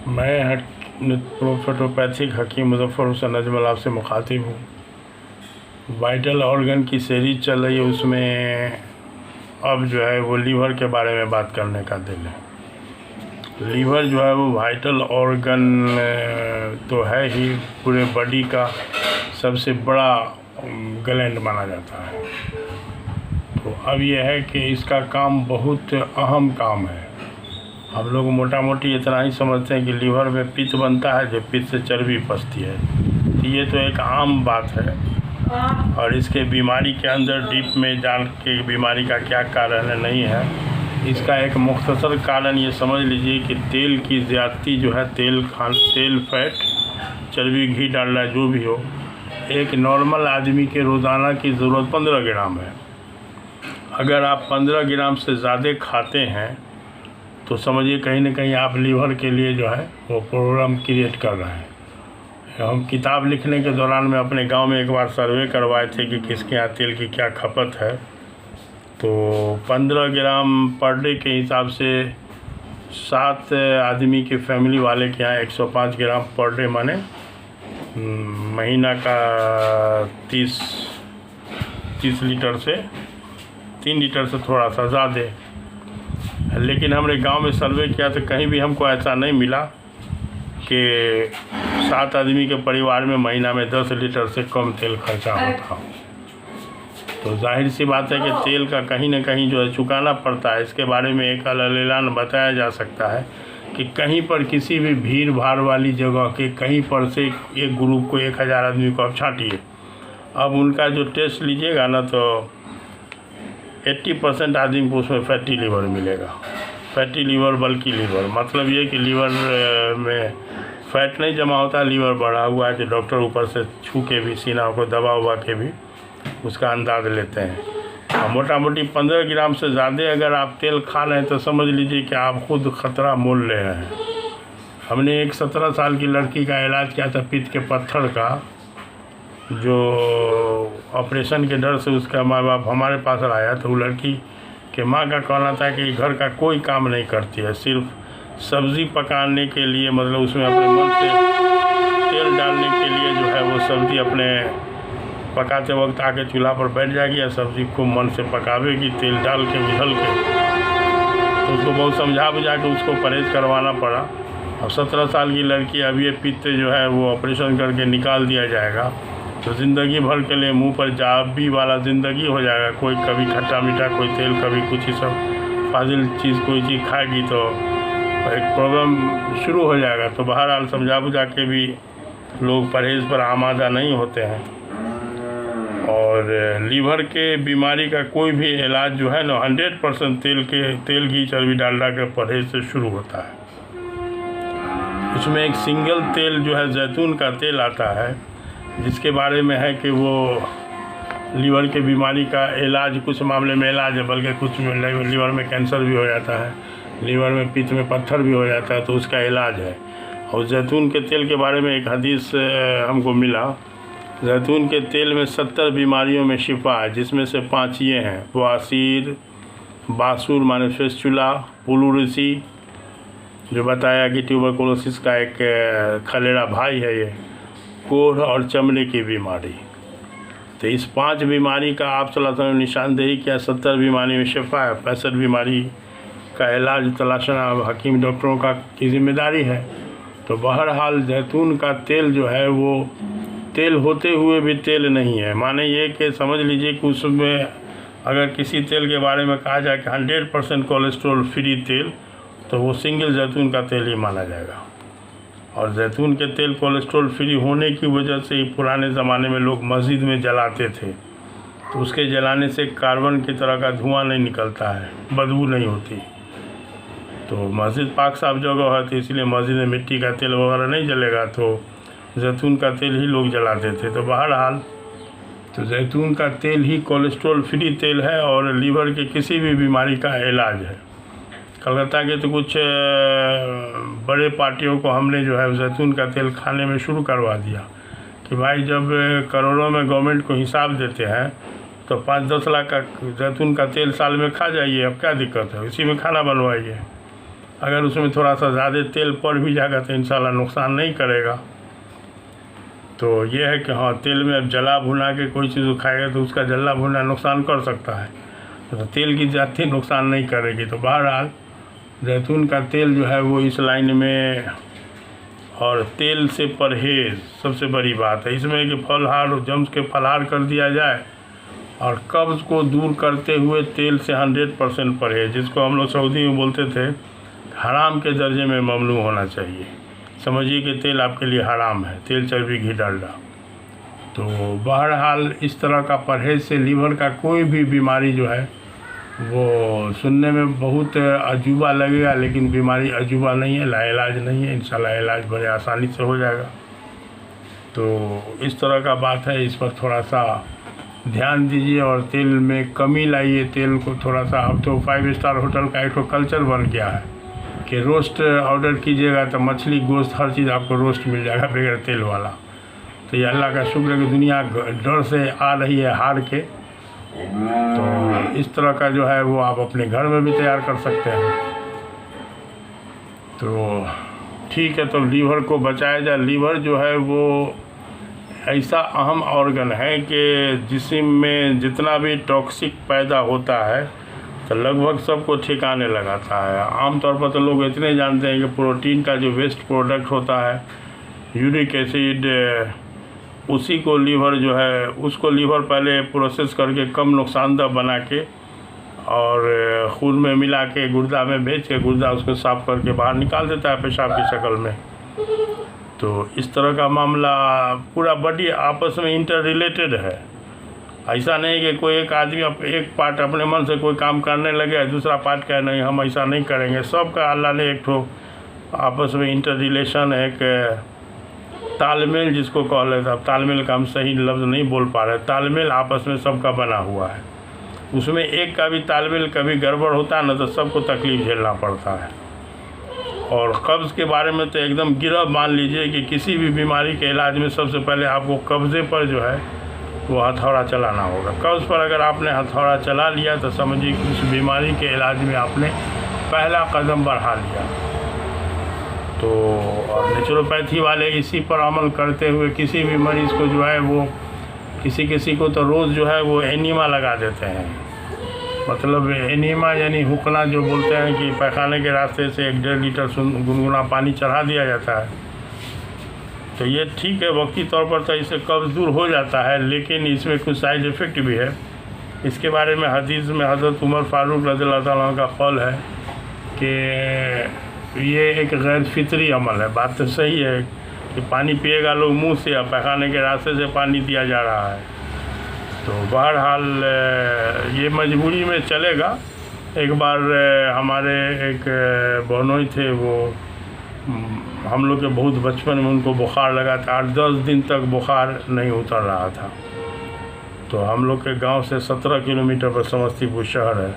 मैं प्रोफेटोपैथिक हकीम मुजफ्फर हुसैन अजमल आपसे मुखातिब हूँ। वाइटल ऑर्गन की सीरीज चल रही है, उसमें अब जो है वो लीवर के बारे में बात करने का दिल है। लीवर जो है वो वाइटल ऑर्गन तो है ही, पूरे बॉडी का सबसे बड़ा ग्लैंड माना जाता है। तो अब यह है कि इसका काम बहुत अहम काम है। हम लोग मोटा मोटी इतना ही समझते हैं कि लीवर में पित्त बनता है, जो पित्त से चर्बी पचती है। तो ये तो एक आम बात है, और इसके बीमारी के अंदर डीप में जान के बीमारी का क्या कारण है नहीं है। इसका एक मुख्तसर कारण ये समझ लीजिए कि तेल की ज़्यादती जो है, तेल, फैट, चर्बी, घी डालना जो भी हो, एक नॉर्मल आदमी के रोज़ाना की ज़रूरत 15 ग्राम है। अगर आप 15 ग्राम से ज़्यादा खाते हैं तो समझिए कहीं ना कहीं आप लीवर के लिए जो है वो प्रॉब्लम क्रिएट कर रहे हैं। हम किताब लिखने के दौरान में अपने गांव में एक बार सर्वे करवाए थे कि किसके यहाँ तेल की क्या खपत है। तो 15 ग्राम पर डे के हिसाब से 7 आदमी के फैमिली वाले के यहाँ 105 ग्राम पर डे, माने महीना का 30 लीटर से 3 लीटर से थोड़ा सा ज़्यादा। लेकिन हमने गांव में सर्वे किया तो कहीं भी हमको ऐसा नहीं मिला कि 7 आदमी के परिवार में महीना में 10 लीटर से कम तेल खर्चा होता। तो जाहिर सी बात है कि तेल का कहीं ना कहीं जो है चुकाना पड़ता है। इसके बारे में एक ऐलान बताया जा सकता है कि कहीं पर किसी भी भीड़ भाड़ वाली जगह के कहीं पर से एक ग्रुप को 1000 आदमी को आप छांटिए। अब उनका जो टेस्ट लीजिएगा ना, तो 80% आदमी को उसमें फैटी लीवर मिलेगा। फैटी लीवर, बल्कि लीवर, मतलब ये कि लीवर में फैट नहीं जमा होता, लीवर बढ़ा हुआ है, जो डॉक्टर ऊपर से छू के भी, सीना को दबा हुआ के भी उसका अंदाज़ लेते हैं। और मोटा मोटी 15 ग्राम से ज़्यादा अगर आप तेल खा रहे हैं तो समझ लीजिए कि आप खुद ख़तरा मोल ले रहे हैं। हमने एक 17 साल की लड़की का इलाज किया था, पित्त के पत्थर का, जो ऑपरेशन के डर से उसका माँ बाप हमारे पास आया। तो वो लड़की के माँ का कहना था कि घर का कोई काम नहीं करती है, सिर्फ सब्ज़ी पकाने के लिए, मतलब उसमें अपने मन से तेल डालने के लिए जो है वो सब्ज़ी अपने पकाते वक्त आके चूल्हा पर बैठ जाएगी और सब्ज़ी खूब मन से पकावेगी, तेल डाल के उछल के। तो उसको बहुत समझा बुझा के उसको परहेज़ करवाना पड़ा। अब 17 साल की लड़की, अब ये पित्त जो है वो ऑपरेशन करके निकाल दिया जाएगा तो ज़िंदगी भर के लिए मुंह पर जाबी वाला ज़िंदगी हो जाएगा। कोई कभी खट्टा मीठा, कोई तेल, कभी कुछ, ही सब फाजिल चीज़ कोई चीज़ खाएगी तो एक प्रॉब्लम शुरू हो जाएगा। तो बहरहाल समझा बुझा के भी लोग परहेज़ पर आमादा नहीं होते हैं। और लीवर के बीमारी का कोई भी इलाज जो है ना, 100% तेल, घी, चर्बी, डालडा के परहेज़ से शुरू होता है। उसमें एक सिंगल तेल जो है जैतून का तेल आता है, जिसके बारे में है कि वो लीवर के बीमारी का इलाज, कुछ मामले में इलाज है, बल्कि कुछ में लीवर में कैंसर भी हो जाता है, लीवर में पित्त में पत्थर भी हो जाता है, तो उसका इलाज है। और जैतून के तेल के बारे में एक हदीस हमको मिला। जैतून के तेल में 70 बीमारियों में शिफा है, जिसमें से 5 ये हैं: बवासीर, बासुर माने फिस्टुला, प्लूरिसी, जो बताया कि ट्यूबरकुलोसिस का एक खलेरा भाई है ये, कोढ़ और चमड़े की बीमारी। तो इस 5 बीमारी का आप सल्लल्लाहु अलैहि वसल्लम ने निशानदेही किया। 70 बीमारी में शिफा है, 65 बीमारी का इलाज तलाशना हकीम डॉक्टरों की जिम्मेदारी है। तो बहरहाल जैतून का तेल जो है वो तेल होते हुए भी तेल नहीं है। माने ये कि समझ लीजिए कि उसमें अगर किसी तेल के बारे में कहा जाए कि 100% कोलेस्ट्रॉल फ्री तेल, तो वो सिंगल जैतून का तेल ही माना जाएगा। और जैतून के तेल कोलेस्ट्रॉल फ्री होने की वजह से ही पुराने ज़माने में लोग मस्जिद में जलाते थे। तो उसके जलाने से कार्बन की तरह का धुआं नहीं निकलता है, बदबू नहीं होती। तो मस्जिद पाक साफ जगह है, तो इसलिए मस्जिद में मिट्टी का तेल वगैरह नहीं जलेगा, तो जैतून का तेल ही लोग जलाते थे। तो बहरहाल तो जैतून का तेल ही कोलेस्ट्रॉल फ्री तेल है और लीवर के किसी भी बीमारी का इलाज है। कलकत्ता के तो कुछ बड़े पार्टियों को हमने जो है जैतून का तेल खाने में शुरू करवा दिया कि भाई जब करोड़ों में गवर्नमेंट को हिसाब देते हैं तो 5-10 लाख का जैतून का तेल साल में खा जाइए, अब क्या दिक्कत है, इसी में खाना बनवाइए। अगर उसमें थोड़ा सा ज़्यादा तेल पड़ भी जाएगा तो इंशाल्लाह नुकसान नहीं करेगा। तो ये है कि हाँ, तेल में अब जला भुना के कोई चीज़ खाएगा तो उसका जला भुना नुकसान कर सकता है, तो तेल की ज़्यादा नुकसान नहीं करेगी। तो बहरहाल जैतून का तेल जो है वो इस लाइन में, और तेल से परहेज़ सबसे बड़ी बात है इसमें कि फलाहार जम के फलाहार कर दिया जाए, और कब्ज़ को दूर करते हुए तेल से 100% परहेज़, जिसको हम लोग सऊदी में बोलते थे हराम के दर्जे में ममनू होना चाहिए। समझिए कि तेल आपके लिए हराम है, तेल, चर्बी, घी, डालडा। तो बहरहाल इस तरह का परहेज़ से लीवर का कोई भी बीमारी जो है वो सुनने में बहुत अजूबा लगेगा, लेकिन बीमारी अजूबा नहीं है, लाइलाज नहीं है, इंशाल्लाह इलाज बड़े आसानी से हो जाएगा। तो इस तरह का बात है, इस पर थोड़ा सा ध्यान दीजिए और तेल में कमी लाइए। तेल को थोड़ा सा, अब तो 5 स्टार होटल का एक कल्चर बन गया है कि रोस्ट ऑर्डर कीजिएगा तो मछली, गोश्त, हर चीज़ आपको रोस्ट मिल जाएगा बगैर तेल वाला। तो ये अल्लाह का शुक्र है कि दुनिया डर से आ रही है हार के। तो इस तरह का जो है वो आप अपने घर में भी तैयार कर सकते हैं। तो ठीक है, तो लीवर को बचाया जाए। लीवर जो है वो ऐसा अहम ऑर्गन है कि जिस्म में जितना भी टॉक्सिक पैदा होता है तो लगभग सबको ठिकाने लगाता है। आमतौर पर तो लोग इतने जानते हैं कि प्रोटीन का जो वेस्ट प्रोडक्ट होता है, यूरिक एसिड, उसी को लीवर जो है उसको लीवर पहले प्रोसेस करके कम नुकसानदेह बना के और खून में मिला के गुर्दा में भेज के गुर्दा उसको साफ़ करके बाहर निकाल देता है पेशाब की शक्ल में। तो इस तरह का मामला, पूरा बॉडी आपस में इंटर रिलेटेड है। ऐसा नहीं कि कोई एक आदमी एक पार्ट अपने मन से कोई काम करने लगे, दूसरा पार्ट कहे नहीं हम ऐसा नहीं करेंगे। सबका अल्लाह ने एक ठो आपस में इंटर रिलेशन, एक तालमेल जिसको कह लेते हैं। अब तालमेल का हम सही लफ्ज़ नहीं बोल पा रहे, तालमेल आपस में सबका बना हुआ है। उसमें एक का भी तालमेल कभी गड़बड़ होता है ना तो सबको तकलीफ़ झेलना पड़ता है। और कब्ज़ के बारे में तो एकदम गिरह मान लीजिए कि किसी भी बीमारी के इलाज में सबसे पहले आपको कब्ज़े पर जो है वो हथौड़ा चलाना होगा। कब्ज़ पर अगर आपने हथौड़ा चला लिया तो समझिए कि उस बीमारी के इलाज में आपने पहला कदम बढ़ा लिया। तो और नेचुरोपैथी वाले इसी पर अमल करते हुए किसी भी मरीज़ को जो है वो, किसी को तो रोज़ जो है वो एनीमा लगा देते हैं। मतलब एनीमा यानी हुकना, जो बोलते हैं कि पैखाने के रास्ते से 1-1.5 लीटर गुनगुना पानी चढ़ा दिया जाता है। तो ये ठीक है, वक्ती तौर पर तो इससे कब्ज़ दूर हो जाता है, लेकिन इसमें कुछ साइड इफ़ेक्ट भी है। इसके बारे में हदीस में हज़रत उमर फ़ारूक रज़ियल्लाहु ताला अन्हु का कौल है कि ये एक गैर फितरी अमल है। बात तो सही है कि पानी पिएगा लोग मुंह से, या पैखाने के रास्ते से पानी दिया जा रहा है। तो बहरहाल ये मजबूरी में चलेगा। एक बार हमारे एक बहनोई थे, वो हम लोग के बहुत बचपन में उनको बुखार लगा था। 8-10 दिन तक बुखार नहीं उतर रहा था। तो हम लोग के गांव से 17 किलोमीटर पर समस्तीपुर शहर है।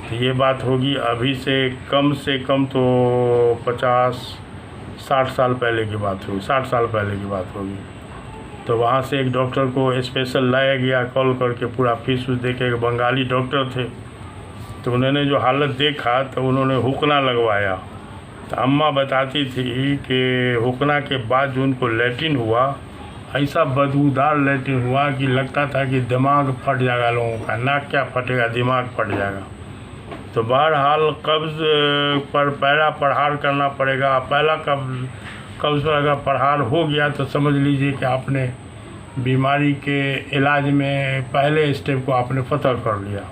तो ये बात होगी अभी से कम तो 50-60 साल पहले की बात होगी, 60 साल पहले की बात होगी। तो वहाँ से एक डॉक्टर को स्पेशल लाया गया, कॉल करके पूरा फीस दे के। एक बंगाली डॉक्टर थे, तो उन्होंने जो हालत देखा तो उन्होंने हुकना लगवाया। तो अम्मा बताती थी कि हुकना के बाद जो उनको लैट्रिन हुआ, ऐसा बदबूदार लैट्रिन हुआ कि लगता था कि दिमाग फट जाएगा लोगों का। नाक क्या फटेगा, दिमाग फट जाएगा। तो बहरहाल कब्ज़ पर पहला प्रहार करना पड़ेगा। पहला कब्ज़ पर अगर प्रहार हो गया तो समझ लीजिए कि आपने बीमारी के इलाज में पहले स्टेप को आपने फतह कर लिया।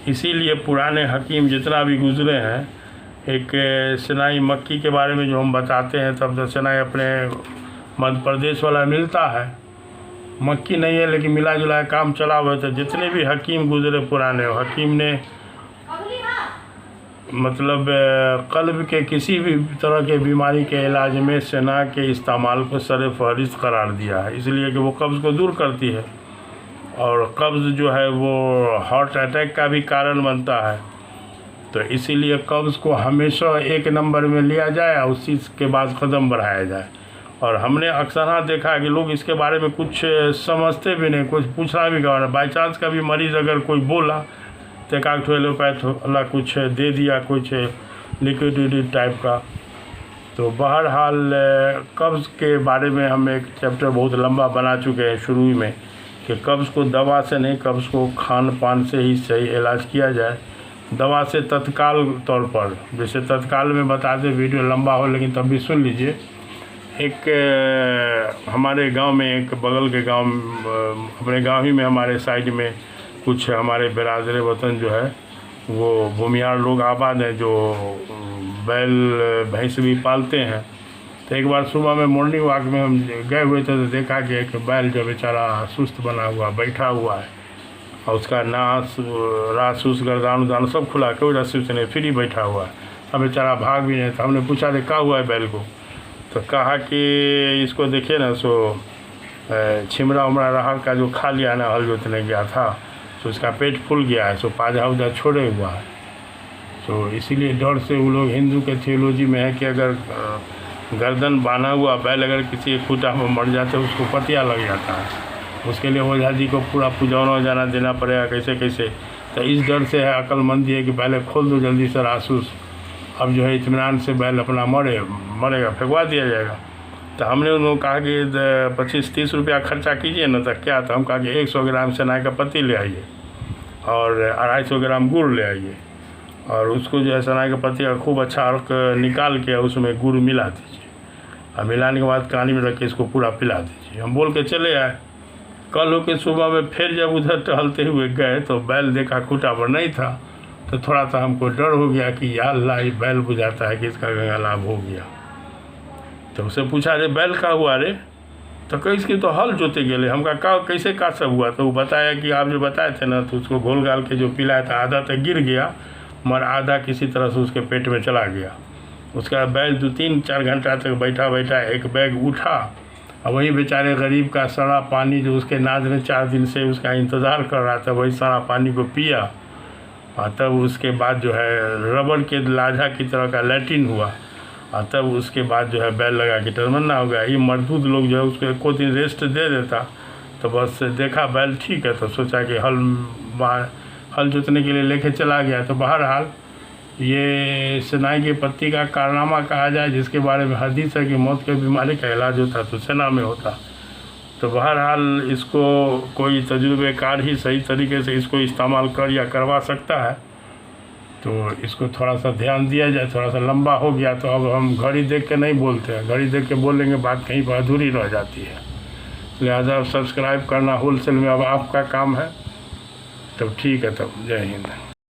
इसीलिए पुराने हकीम जितना भी गुज़रे हैं, एक सनाई मक्की के बारे में जो हम बताते हैं, तब तो सनाई अपने मध्य प्रदेश वाला मिलता है, मक्की नहीं है लेकिन मिला जुला काम चला हुआ था। जितने भी हकीम गुज़रे पुराने, हकीम ने मतलब कल्ब के किसी भी तरह के बीमारी के इलाज में सना के इस्तेमाल को सर फहरिस्त करार दिया है, इसलिए कि वो कब्ज़ को दूर करती है। और कब्ज़ जो है वो हार्ट अटैक का भी कारण बनता है। तो इसीलिए कब्ज़ को हमेशा 1 नंबर में लिया जाए और उसी के बाद कदम बढ़ाया जाए। और हमने अक्सर देखा है कि लोग इसके बारे में कुछ समझते भी नहीं, कुछ पूछना भी गवा। बाई चांस का भी मरीज़ अगर कोई बोला तो एक एलोपैथ वाला कुछ दे दिया, कुछ लिक्विड टाइप का। तो बहरहाल कब्ज़ के बारे में हम एक चैप्टर बहुत लंबा बना चुके हैं शुरू में, कि कब्ज़ को दवा से नहीं, कब्ज़ को खान पान से ही सही इलाज किया जाए। दवा से तत्काल तौर पर, जैसे तत्काल में बताते, वीडियो लंबा हो लेकिन तब भी सुन लीजिए। एक हमारे गांव में, एक बगल के गांव, अपने गांव ही में हमारे साइड में कुछ हमारे बिरादर वतन जो है वो भूमियार लोग आबाद हैं, जो बैल भैंस भी पालते हैं। तो एक बार सुबह में मॉर्निंग वॉक में हम गए हुए थे तो देखा कि एक बैल जो बेचारा सुस्त बना हुआ बैठा हुआ है, और उसका नास रास उस गर्दान उदान सब खुला, कोई रस्सी से नहीं, फ्री बैठा हुआ है। अब बेचारा भाग भी नहीं था। हमने पूछा क्या हुआ है बैल को, तो कहा कि इसको देखिए ना, सो छिमरा उमरा रहर का जो खा लिया ना, हल जोतने गया था, तो उसका पेट फूल गया है, सो पाजा उजा छोड़े हुआ है। तो इसीलिए डर से वो लोग, हिंदू के थियोलॉजी में है कि अगर गर्दन बांधा हुआ बैल अगर किसी खूंटा में मर जाते है उसको पतिया लग जाता है, उसके लिए ओझा जी को पूरा पूजौना जाना देना पड़ेगा, कैसे कैसे। तो इस डर से है, अक्लमंदी है कि पहले खोल दो जल्दी से रासूस, अब जो है इत्मीनान से बैल अपना मरेगा, फेंकवा दिया जाएगा। तो हमने उनको कहा कि 25-30 रुपया खर्चा कीजिए ना। तो क्या था, हम कहा कि 100 ग्राम सनाई का पत्ती ले आइए और 250 ग्राम गुड़ ले आइए, और उसको जो है सनाई का पत्ती का खूब अच्छा अर्क निकाल के उसमें गुड़ मिला दीजिए, और मिलाने के बाद कहानी में रख के इसको पूरा पिला दीजिए। हम बोल के चले आए। कल हो के सुबह में फिर जब उधर टहलते हुए गए तो बैल देखा खूंटा पर नहीं था। तो थोड़ा सा हमको डर हो गया कि या अल्लाह, ये बैल बुझाता है कि इसका गंगा लाभ हो गया। तो उससे पूछा, अरे बैल का हुआ रे? तो कैसे, तो हल जोते गेले। हम कहा कैसे का सब हुआ? तो वो बताया कि आप जो बताए थे ना, तो उसको घोल घाल के जो पिलाया था, आधा तो गिर गया मगर आधा किसी तरह से उसके पेट में चला गया। उसका बैल 2-3-4 घंटा तक बैठा बैठा एक बैग उठा, और वही बेचारे गरीब का सड़ा पानी जो उसके नाद ने 4 दिन से उसका इंतज़ार कर रहा था, वही सड़ा पानी को पिया। और तब उसके बाद जो है रबड़ के लाझा की तरह का लैट्रिन हुआ, और तब उसके बाद जो है बैल लगा के टरमन्ना हो गया। ये मजदूर लोग जो है उसको एको दिन रेस्ट दे देता, तो बस देखा बैल ठीक है, तो सोचा कि हल जोतने के लिए लेके चला गया। तो बहरहाल ये सनाई की पत्ती का कारनामा कहा जाए, जिसके बारे में हदीस है कि मौत के बीमारी का इलाज होता तो सेना में होता। तो बहरहाल इसको कोई तजुर्बेकार ही सही तरीके से इसको इस्तेमाल कर या करवा सकता है। तो इसको थोड़ा सा ध्यान दिया जाए। थोड़ा सा लंबा हो गया तो अब हम घड़ी देख के नहीं बोलते हैं, घड़ी देख के बोलेंगे बात कहीं पर अधूरी रह जाती है। लिहाजा सब्सक्राइब करना होलसेल में अब आपका काम है। तब ठीक है, तब जय हिंद।